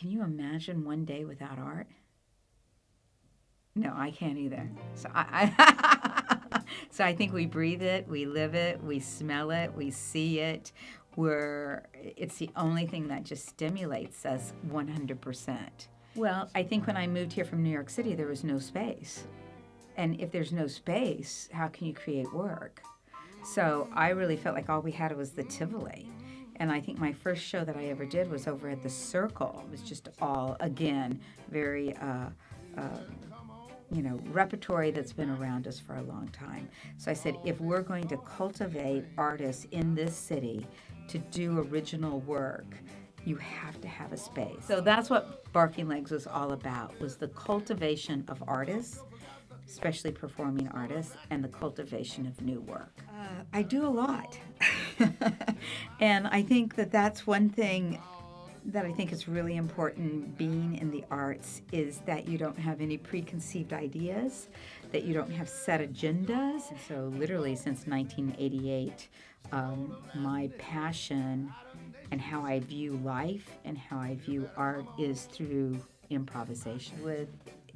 Can you imagine one day without art? No, I can't either. So I think we breathe it, we live it, we smell it, we see it. It's the only thing that just stimulates us 100%. Well, I think when I moved here from New York City, there was no space. And if there's no space, how can you create work? So I really felt like all we had was the Tivoli. And I think my first show that I ever did was over at the Circle. It was just all, again, very, repertory that's been around us for a long time. So I said, if we're going to cultivate artists in this city to do original work, you have to have a space. So that's what Barking Legs was all about, was the cultivation of artists, especially performing artists, and the cultivation of new work. I do a lot. And I think that that's one thing that I think is really important being in the arts, is that you don't have any preconceived ideas, that you don't have set agendas. And so literally since 1988, my passion and how I view life and how I view art is through improvisation. With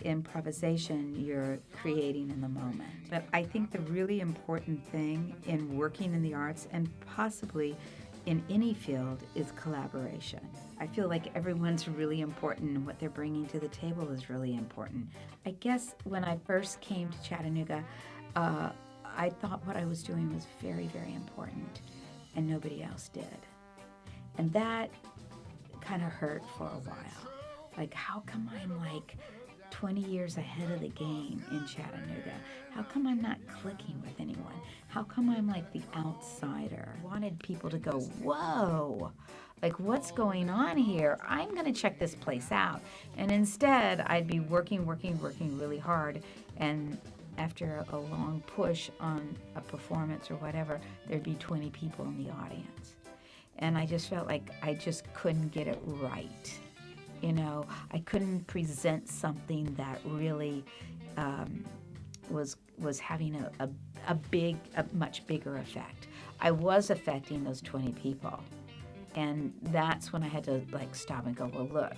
improvisation, you're creating in the moment. But I think the really important thing in working in the arts, and possibly in any field, is collaboration. I feel like everyone's really important, and what they're bringing to the table is really important. I guess when I first came to Chattanooga, I thought what I was doing was very, very important, and nobody else did. And that kind of hurt for a while. Like, how come I'm like 20 years ahead of the game in Chattanooga? How come I'm not clicking with anyone? How come I'm like the outsider? I wanted people to go, whoa, like what's going on here? I'm going to check this place out. And instead, I'd be working really hard, and after a long push on a performance or whatever, there'd be 20 people in the audience. And I just felt like I just couldn't get it right. You know, I couldn't present something that really was having a much bigger effect. I was affecting those 20 people, and that's when I had to like stop and go, well, look,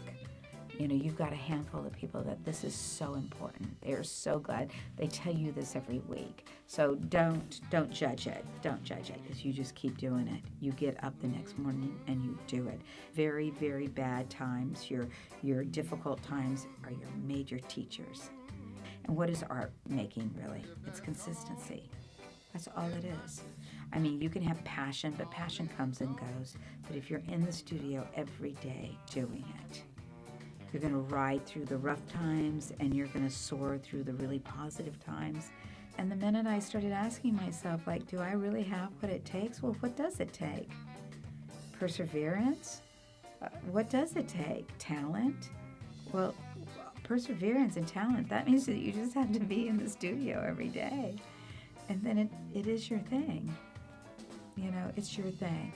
you know, you've got a handful of people that this is so important. They're so glad. They tell you this every week. So don't judge it. Don't judge it, because you just keep doing it. You get up the next morning and you do it. Very, very bad times, your difficult times are your major teachers. And what is art making, really? It's consistency. That's all it is. I mean, you can have passion, but passion comes and goes. But if you're in the studio every day doing it, you're going to ride through the rough times, and you're going to soar through the really positive times. And the minute I started asking myself, like, do I really have what it takes? Well, what does it take? Perseverance? What does it take? Talent? Well, perseverance and talent, that means that you just have to be in the studio every day. And then it is your thing. You know, it's your thing.